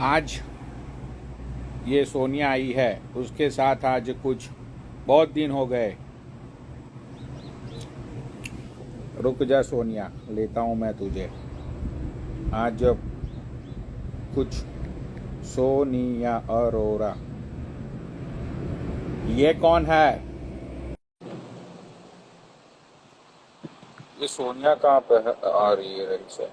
आज ये सोनिया आई है, उसके साथ आज कुछ बहुत दिन हो गए। रुक जा सोनिया, लेता हूँ मैं तुझे। आज कुछ सोनिया अरोरा। ये कौन है? ये सोनिया कहाँ पे आ रही है रही से?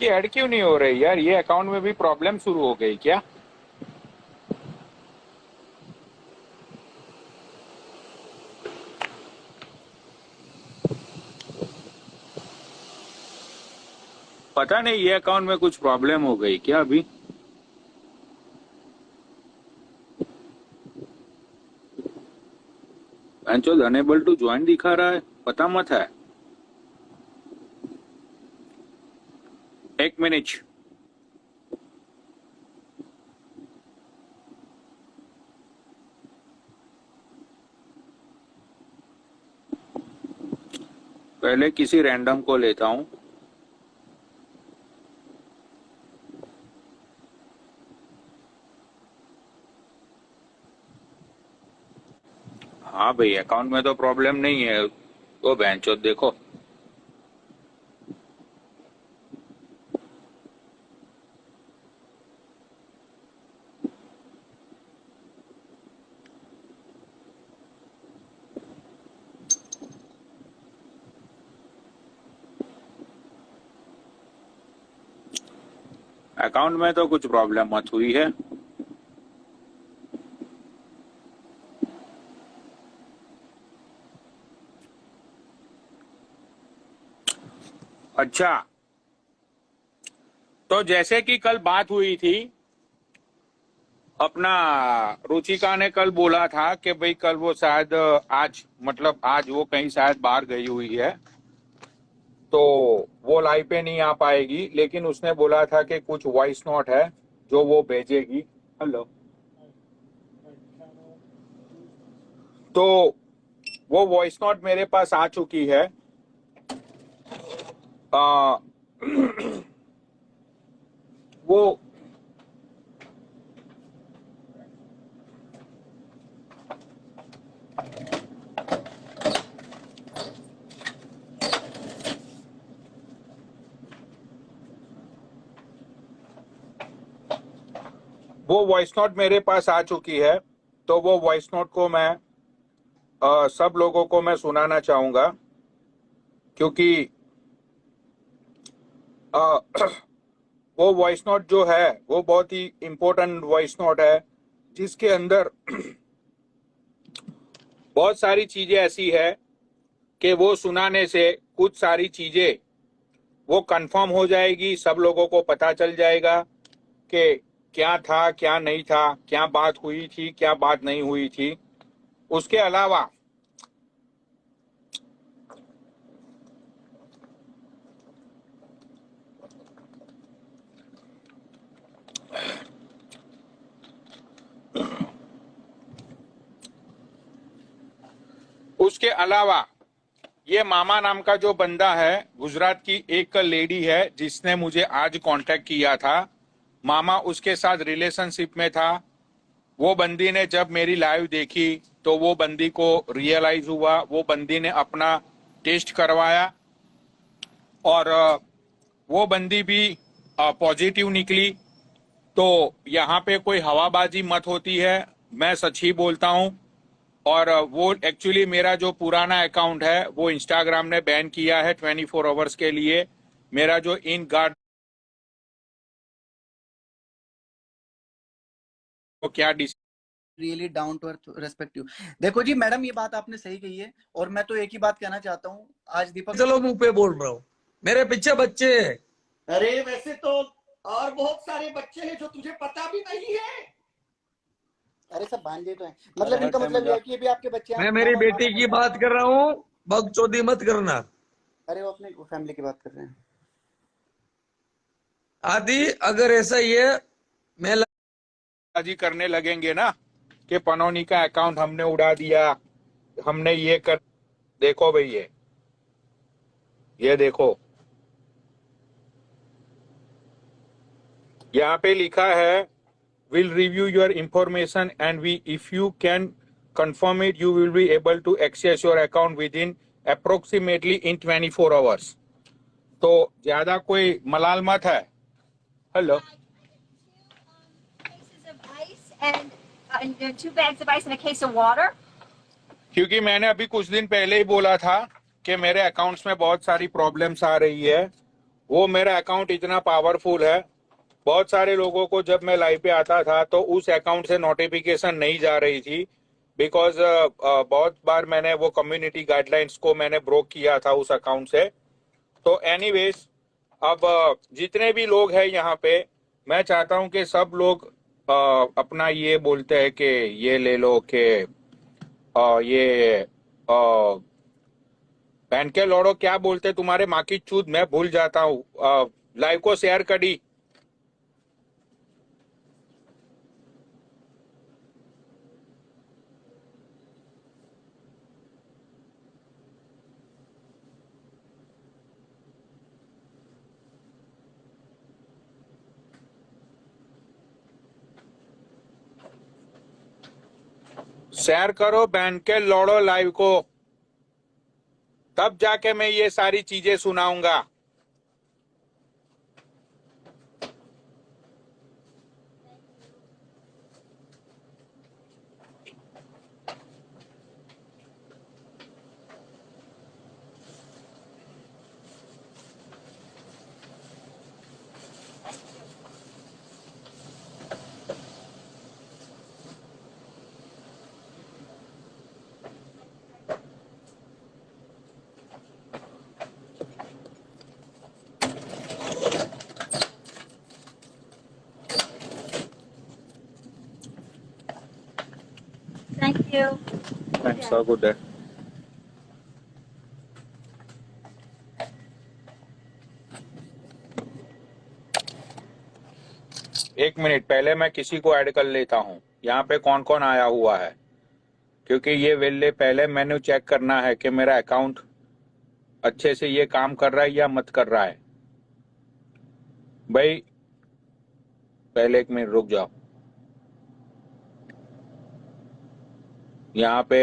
ये ऐड क्यों नहीं हो रही यार? ये अकाउंट में भी प्रॉब्लम शुरू हो गई क्या? पता नहीं, ये अकाउंट में कुछ प्रॉब्लम हो गई क्या अभी? एंचोल अनेबल टू ज्वाइन दिखा रहा है, पता मत है। एक मिनट। पहले किसी रैंडम को लेता हूँ। हाँ भाई, अकाउंट में तो प्रॉब्लम नहीं है। वो बेंचो देखो। अकाउंट में तो कुछ प्रॉब्लम मत हुई है। अच्छा, तो जैसे कि कल बात हुई थी, अपना रुचिका ने कल बोला था कि भाई कल वो शायद आज, मतलब आज वो कहीं शायद बाहर गई हुई है, तो वो लाइव पे नहीं आ पाएगी। लेकिन उसने बोला था कि कुछ वॉइस नोट है जो वो भेजेगी। हेलो। तो वो वॉइस नोट मेरे पास आ चुकी है। आ, वो वो वॉइस नोट मेरे पास आ चुकी है। तो वो वॉइस नोट को मैं सब लोगों को मैं सुनाना चाहूंगा, क्योंकि आ, वो वॉइस नोट जो है वो बहुत ही इम्पोर्टेंट वॉइस नोट है, जिसके अंदर बहुत सारी चीजें ऐसी है कि वो सुनाने से कुछ सारी चीजें वो कंफर्म हो जाएगी। सब लोगों को पता चल जाएगा कि क्या था, क्या नहीं था, क्या बात हुई थी, क्या बात नहीं हुई थी। उसके अलावा उसके अलावा ये मामा नाम का जो बंदा है, गुजरात की एक लेडी है जिसने मुझे आज कांटेक्ट किया था। मामा उसके साथ रिलेशनशिप में था। वो बंदी ने जब मेरी लाइव देखी तो वो बंदी को रियलाइज हुआ, वो बंदी ने अपना टेस्ट करवाया और वो बंदी भी पॉजिटिव निकली। तो यहाँ पे कोई हवाबाजी मत होती है, मैं सच ही बोलता हूँ। और वो एक्चुअली मेरा जो पुराना अकाउंट है वो इंस्टाग्राम ने बैन किया है 24 आवर्स के लिए। मेरा जो इन गार्ड को क्या really down to earth respect you. देखो जी मैडम, ये बात आपने सही कही है, और मैं तो एक ही बात कहना चाहता हूँ आज दीपक। चलो मुंह पे बोल रहा हूँ, मेरे पीछे बच्चे हैं। अरे वैसे तो और बहुत सारे बच्चे हैं जो तुझे पता भी नहीं है। अरे सब भांजे तो हैं, मतलब इनका मतलब ये है कि ये भी आपके बच्चे हैं। मैं मेरी बेटी की बात कर रहा हूँ, बकचोदी मत करना। अरे वो अपने फैमिली की बात कर रहे हैं। आदि अगर ऐसा ही है, मैं जी करने लगेंगे ना कि पनौनी का अकाउंट हमने उड़ा दिया, हमने ये कर। देखो भाई, ये देखो, यहाँ पे लिखा है will review your information and we if you can confirm it you will be able to access your account within approximately in 24 hours. तो ज्यादा कोई मलाल मत है। Hello, and 2 bags of ice and a case of water. क्योंकि मैंने अभी कुछ दिन पहले ही बोला था कि मेरे अकाउंट्स में बहुत सारी प्रॉब्लम्स आ रही है। वो मेरा अकाउंट इतना पावरफुल है, बहुत सारे लोगों को जब मैं लाइव पे आता था तो उस अकाउंट से नोटिफिकेशन नहीं जा रही थी, बिकॉज बहुत बार मैंने वो कम्युनिटी गाइडलाइंस को मैंने ब्रोक किया था उस अकाउंट से। तो एनीवेज, अब जितने भी लोग हैं यहाँ पे, मैं चाहता हूँ कि सब लोग अपना ये बोलते हैं कि ये ले लो कि ये बहन के लौड़ो क्या बोलते तुम्हारे माँ की चूत, मैं भूल जाता हूँ। लाइव को शेयर करी। शेयर करो बहन के लौड़ो लाइव को, तब जाके मैं ये सारी चीजें सुनाऊंगा। Thank you. Thanks, have a good day. एक मिनट, पहले मैं किसी को ऐड कर लेता हूँ यहाँ पे कौन कौन आया हुआ है, क्योंकि ये वेले पहले मैंने चेक करना है कि मेरा अकाउंट अच्छे से ये काम कर रहा है या मत कर रहा है। भाई पहले एक मिनट रुक जाओ, यहाँ पे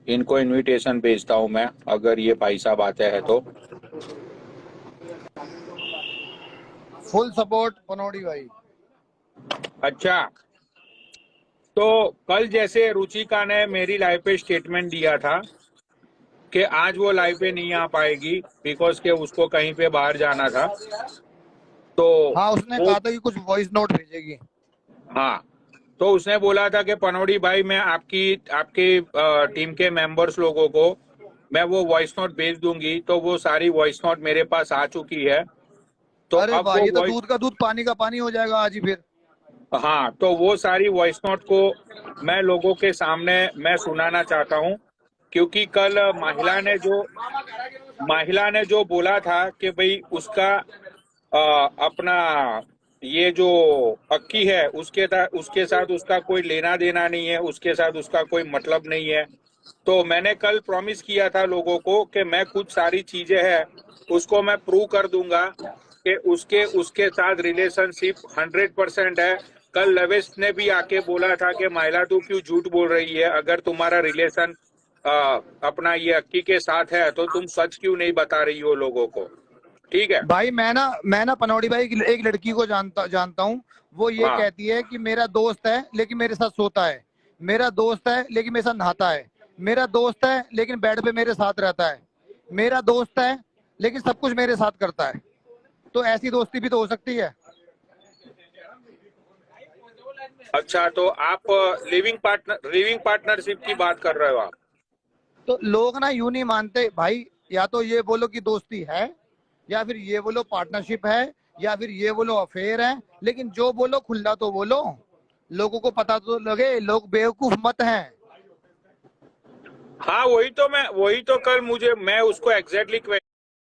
इनको इनविटेशन भेजता हूँ मैं, अगर ये भाई साहब आते हैं तो। फुल सपोर्ट पनौड़ी भाई। अच्छा, तो कल जैसे रुचिका ने मेरी लाइव पे स्टेटमेंट दिया था कि आज वो लाइव पे नहीं आ पाएगी बिकॉज के उसको कहीं पे बाहर जाना था, तो हाँ उसने कहा था कि कुछ वॉइस नोट भेजेगी। हाँ, तो उसने बोला था कि पनौड़ी भाई मैं आपकी टीम के मेंबर्स लोगों को मैं वो वॉइस नोट भेज दूंगी। तो वो सारी वॉइस नोट मेरे पास आ चुकी है। तो अरे अब वाह, वो ये तो वॉइस, दूध का दूध पानी का पानी हो जाएगा आज ही फिर। हाँ, तो वो सारी वॉइस नोट को मैं लोगों के सामने मैं सुनाना चाहता हूँ, क्योंकि कल महिला ने जो बोला था कि भाई उसका अपना ये जो अक्की है उसके साथ उसका कोई लेना देना नहीं है, उसके साथ उसका कोई मतलब नहीं है। तो मैंने कल प्रॉमिस किया था लोगों को कि मैं कुछ सारी चीजें हैं उसको मैं प्रूव कर दूंगा कि उसके साथ रिलेशनशिप 100% है। कल लवेश ने भी आके बोला था कि महिला तू क्यों झूठ बोल रही है, अगर तुम्हारा रिलेशन अपना ये अक्की के साथ है तो तुम सच क्यों नहीं बता रही हो लोगों को। ठीक है भाई मैं ना पनौड़ी भाई की एक लड़की को जानता हूँ। वो ये हाँ, कहती है कि मेरा दोस्त है लेकिन मेरे साथ सोता है, मेरा दोस्त है लेकिन मेरे साथ नहाता है, मेरा दोस्त है लेकिन बेड पे मेरे साथ रहता है, मेरा दोस्त है लेकिन सब कुछ मेरे साथ करता है। तो ऐसी दोस्ती भी तो हो सकती है। अच्छा, तो आप लिविंग पार्टनरशिप की बात कर रहे हो आप? तो लोग ना यूं नहीं मानते भाई, या तो ये बोलो कि दोस्ती है, या फिर ये बोलो पार्टनरशिप है, या फिर ये बोलो अफेयर है, लेकिन जो बोलो खुला तो बोलो, लोगों को पता तो लगे, लोग बेवकूफ मत हैं। हाँ, वही तो कल मैं उसको एग्जैक्टली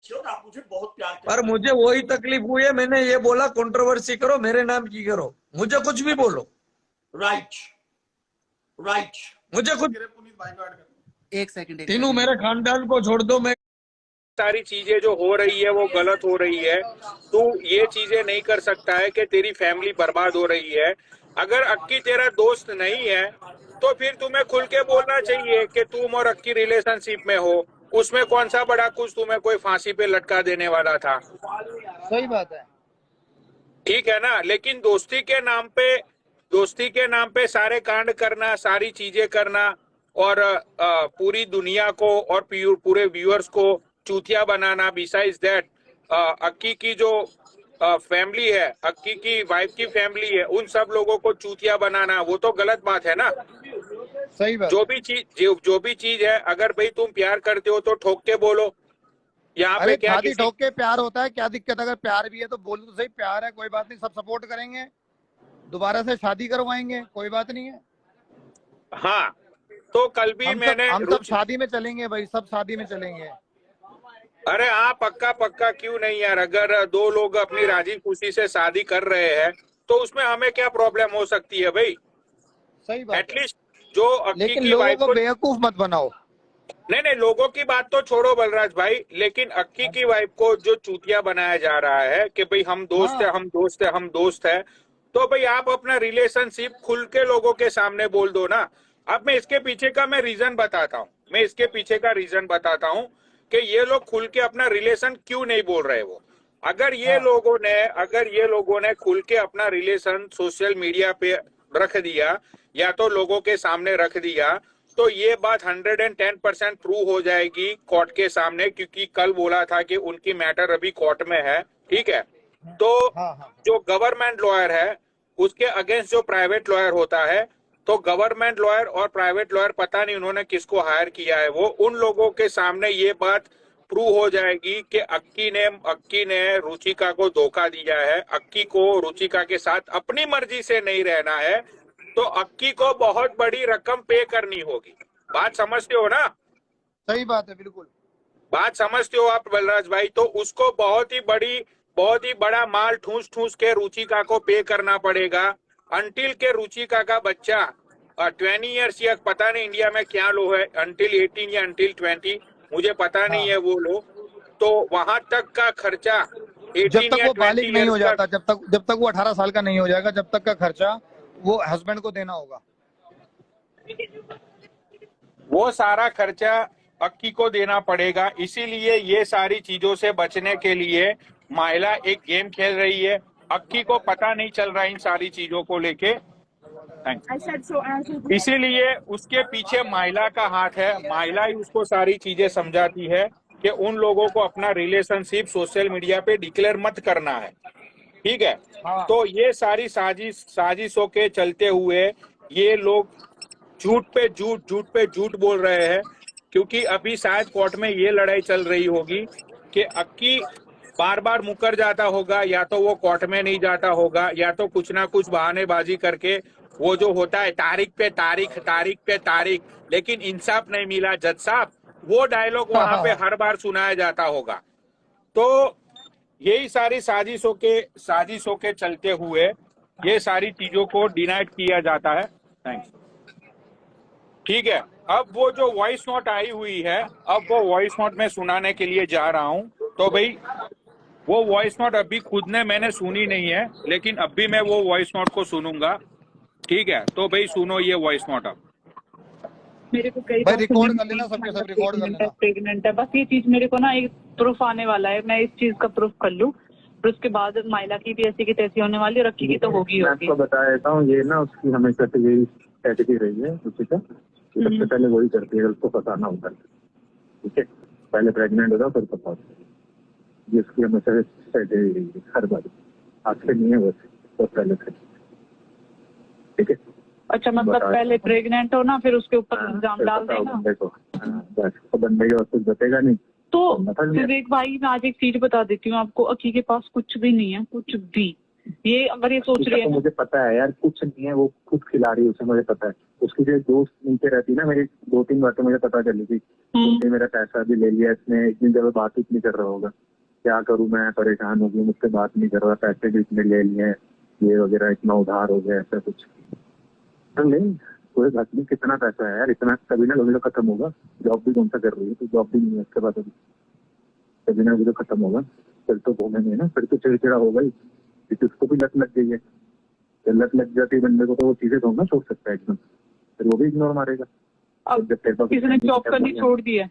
आप मुझे बहुत प्यार करते पर मुझे वही तकलीफ हुई है, मैंने ये बोला कंट्रोवर्सी करो, मेरे नाम की करो, मुझे कुछ भी बोलो, राइट राइट। मुझे कुछ, एक सेकंड, तीनों मेरे खानदान को छोड़ दो, मैं सारी चीजें जो हो रही है वो गलत हो रही है। तू ये चीजें नहीं कर सकता है कि तेरी फैमिली बर्बाद हो रही है। अगर अक्की तेरा दोस्त नहीं है तो फिर तुम्हें खुल के बोलना चाहिए कि तुम और अक्की रिलेशनशिप में हो। उसमें कौन सा बड़ा कुछ तुम्हें कोई फांसी पे लटका देने वाला था? सही बात है। ठीक है ना? लेकिन दोस्ती के नाम पे सारे कांड करना, सारी चीजें करना और पूरी दुनिया को और पूरे व्यूअर्स को चूतिया बनाना। बिसाइड्स दैट अक्की की जो फैमिली है, अक्की की वाइफ की फैमिली है, उन सब लोगों को चूतिया बनाना, वो तो गलत बात है ना। सही बात। जो भी चीज है, अगर भाई तुम प्यार करते हो तो ठोक के बोलो। यहाँ पे अरे क्या छाती ठोक के प्यार होता है, क्या दिक्कत? अगर प्यार भी है तो बोलो तो सही, प्यार है कोई बात नहीं, सब सपोर्ट करेंगे, दोबारा से शादी करवाएंगे, कोई बात नहीं है। हाँ, तो कल भी हम सब शादी में चलेंगे भाई, सब शादी में चलेंगे। अरे हाँ, पक्का क्यों नहीं यार। अगर दो लोग अपनी राजी खुशी से शादी कर रहे हैं तो उसमें हमें क्या प्रॉब्लम हो सकती है भाई? सही बात है। एटलीस्ट जो अक्की लेकिन की लोगों वाइफ को को बेवकूफ मत बनाओ। नहीं, लोगों की बात तो छोड़ो बलराज भाई, लेकिन अक्की की वाइफ को जो चूतिया बनाया जा रहा है कि भाई हम दोस्त है, हम दोस्त है, तो भाई आप अपना रिलेशनशिप खुल के लोगों के सामने बोल दो ना। अब मैं इसके पीछे का रीजन बताता हूँ कि ये लोग खुल के अपना रिलेशन क्यों नहीं बोल रहे। वो अगर ये लोगों ने खुल के अपना रिलेशन सोशल मीडिया पे रख दिया या तो लोगों के सामने रख दिया, तो ये बात 110% प्रूव हो जाएगी कोर्ट के सामने, क्योंकि कल बोला था कि उनकी मैटर अभी कोर्ट में है। ठीक है, तो जो गवर्नमेंट लॉयर है उसके अगेंस्ट जो प्राइवेट लॉयर होता है, तो गवर्नमेंट लॉयर और प्राइवेट लॉयर पता नहीं उन्होंने किसको हायर किया है, वो उन लोगों के सामने ये बात प्रूव हो जाएगी कि अक्की ने रुचिका को धोखा दिया है। अक्की को रुचिका के साथ अपनी मर्जी से नहीं रहना है, तो अक्की को बहुत बड़ी रकम पे करनी होगी। बात समझते हो ना? सही बात है, बिल्कुल बात समझते हो आप बलराज भाई? तो उसको बहुत ही बड़ा माल ठूस के रुचिका को पे करना पड़ेगा, अंटिल के रुचिका का बच्चा 20 ईयर्स या पता नहीं इंडिया में क्या लो है, अंटिल 18 या अंटिल 20, मुझे पता नहीं है वो लो, तो वहां तक का खर्चा 18 जब तक या वो 20 बालिग नहीं हो ईयर्स जाता, जब तक वो 18 साल का नहीं हो जाएगा, जब तक का खर्चा वो हस्बैंड को देना होगा। वो सारा खर्चा अक्की को देना पड़ेगा। इसीलिए ये सारी चीजों से बचने के लिए महिला एक गेम खेल रही है। अक्की को पता नहीं चल रहा इन सारी चीजों को लेके, इसीलिए उसके पीछे महिला का हाथ है। महिला ही उसको सारी चीजें समझाती है कि उन लोगों को अपना रिलेशनशिप सोशल मीडिया पे डिक्लेयर मत करना है। ठीक है, तो ये सारी साजिशों के चलते हुए ये लोग झूठ पे झूठ बोल रहे हैं, क्योंकि अभी शायद कोर्ट में ये लड़ाई चल रही होगी कि अक्की बार बार मुकर जाता होगा, या तो वो कोर्ट में नहीं जाता होगा, या तो कुछ ना कुछ बहानेबाजी करके वो जो होता है तारीख पे तारीख, लेकिन इंसाफ नहीं मिला जज साहब, वो डायलॉग वहां पे हर बार सुनाया जाता होगा। तो यही सारी साजिशों के चलते हुए ये सारी चीजों को डिनाइड किया जाता है। थैंक्स। ठीक है, अब वो जो वॉइस नोट आई हुई है, अब वो वॉइस नोट मैं सुनाने के लिए जा रहा हूं। तो भाई वो वॉइस नोट अभी खुद ने मैंने सुनी नहीं है, लेकिन अब भी मैं वो वॉइस नोट को सुनूंगा। ठीक है, तो भाई सुनो ये वॉइस नोट। अब मेरे को कई भाई रिकॉर्ड कर लेना, सबके सब रिकॉर्ड कर लेना। प्रेग्नेंट है, बस ये चीज मेरे को ना एक प्रूफ आने वाला है, मैं इस चीज का प्रूफ कर लूं, फिर उसके बाद माइला की भी ऐसी की तैसी होने वाली, और रखी की तो होगी। मैं आपको बता देता हूँ, ये ना उसकी हमेशा से यही स्ट्रेटेजी रही है रुचिका, सबसे पहले वही करती है, उसको फंसाना होता है। ठीक है, पहले प्रेग्नेंट होगा फिर फंसा, ये उसकी हमेशा स्ट्रेटेजी रही है हर बार, आज से नहीं है, वैसे बहुत पहले से। ठीक है। अच्छा मतलब बता- पहले प्रेग्नेंट हो ना, फिर उसके ऊपर हाँ, इल्जाम फिर डाल बताओ देगा। बंदे को। हाँ, बस तो बंदे के और कुछ बतेगा नहीं। तो समझ गया? विवेक भाई, मैं आज एक चीज बता देती हूँ आपको, अकी के पास कुछ भी नहीं है, कुछ भी। ये अगर ये सोच उसका रही है तो ना, मुझे पता है यार, कुछ नहीं है, वो खुद खिला रही है उसे, मुझे पता है। उसकी जो दोस्त नीचे रहती है ना, मेरी 2-3 बातें मुझे पता चली थी। उसने मेरा पैसा भी ले लिया इसने, एक दिन जब बात नहीं कर रहा होगा, क्या करूं मैं, परेशान हो गई, मुझसे बात नहीं कर रहा, पैसे भी इतने ले लिए, ये वगैरह, इतना उधार हो गया, ऐसा कुछ। तो नहीं, कोई बात नहीं, कितना पैसा है यार, इतना कभी ना कभी तो खत्म होगा। जॉब भी कौन सा कर रही है, तो जॉब भी नहीं है उसके बाद, अभी कभी ना कभी तो खत्म होगा। फिर तो घूमेंगे ना, फिर तो चिड़चिड़ा होगा ही, क्योंकि उसको भी लत लग गई है। जब लत लग जाती है बंदे को, तो वो चीजें तो ना छोड़ सकता है एकदम, फिर वो भी इग्नोर मारेगा। अब जब तेरे पास किसी ने जॉब करनी छोड़ दी है।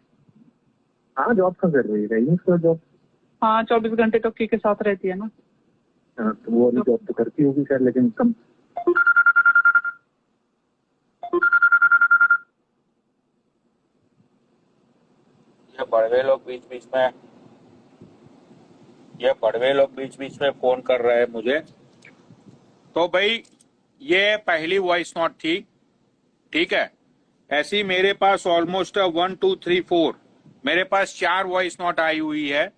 हाँ, जॉब कहाँ कर रही है, रही है उसका जॉब। हाँ, 24 घंटे तो अक्की के साथ रहती है ना। हाँ, तो वो अभी जॉब तो करती होगी खैर, लेकिन कम। ये बड़वे लोग बीच बीच में फोन कर रहे हैं मुझे। तो भाई ये पहली वॉइस नोट थी, ठीक है। ऐसी मेरे पास ऑलमोस्ट 1 2 3 4 मेरे पास 4 वॉइस नोट आई हुई है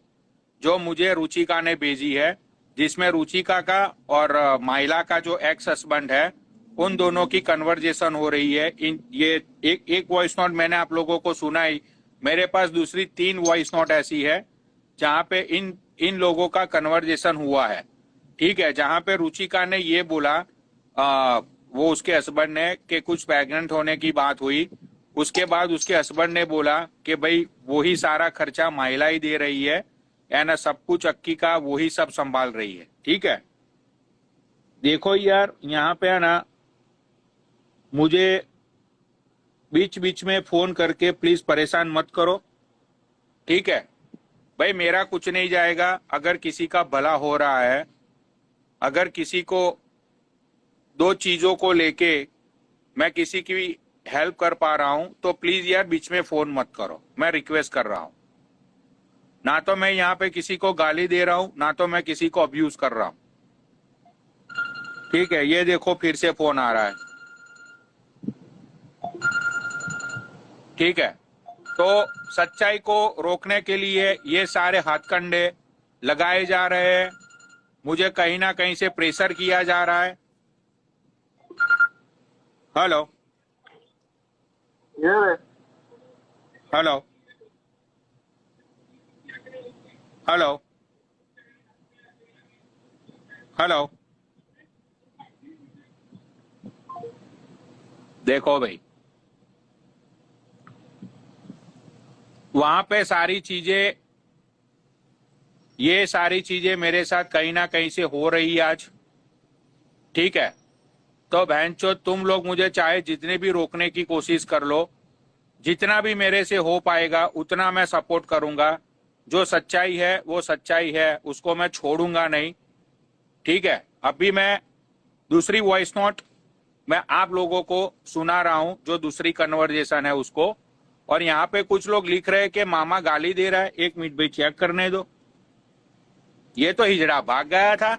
जो मुझे रुचिका ने भेजी है, जिसमें रुचिका का और माइला का जो एक्स हस्बैंड है, उन दोनों की कन्वर्जेशन हो रही है। ये एक वॉइस नोट मैंने आप लोगों को सुनाई। मेरे पास दूसरी 3 वॉइस नोट ऐसी है जहां पे इन लोगों का कन्वर्जेशन हुआ है, ठीक है। जहां पे रुचिका ने ये बोला, वो उसके हस्बैंड ने, कि कुछ प्रेग्नेंट होने की बात हुई। उसके बाद उसके हस्बैंड ने बोला कि भाई वही सारा खर्चा महिला ही दे रही है, या ना सब कुछ अक्की का वही सब संभाल रही है, ठीक है। देखो यार, यहाँ पे है ना, मुझे बीच बीच में फोन करके प्लीज परेशान मत करो, ठीक है भाई। मेरा कुछ नहीं जाएगा। अगर किसी का भला हो रहा है, अगर किसी को 2 चीजों को लेके मैं किसी की हेल्प कर पा रहा हूं, तो प्लीज यार बीच में फोन मत करो, मैं रिक्वेस्ट कर रहा हूं। ना तो मैं यहाँ पे किसी को गाली दे रहा हूं, ना तो मैं किसी को अब्यूज कर रहा हूं, ठीक है। ये देखो फिर से फोन आ रहा है, ठीक है। तो सच्चाई को रोकने के लिए ये सारे हाथकंडे लगाए जा रहे हैं, मुझे कहीं ना कहीं से प्रेशर किया जा रहा है। हेलो हेलो हेलो हेलो, देखो भाई, वहां पे सारी चीजें, ये सारी चीजें मेरे साथ कहीं ना कहीं से हो रही है आज, ठीक है। तो बहनचोद, तुम लोग मुझे चाहे जितने भी रोकने की कोशिश कर लो, जितना भी मेरे से हो पाएगा उतना मैं सपोर्ट करूंगा। जो सच्चाई है वो सच्चाई है, उसको मैं छोड़ूंगा नहीं, ठीक है। अभी मैं दूसरी वॉइस नोट मैं आप लोगों को सुना रहा हूं, जो दूसरी कन्वर्जेशन है उसको। और यहाँ पे कुछ लोग लिख रहे हैं कि मामा गाली दे रहा है। 1 मिनट भाई चेक करने दो। ये तो हिजड़ा भाग गया था।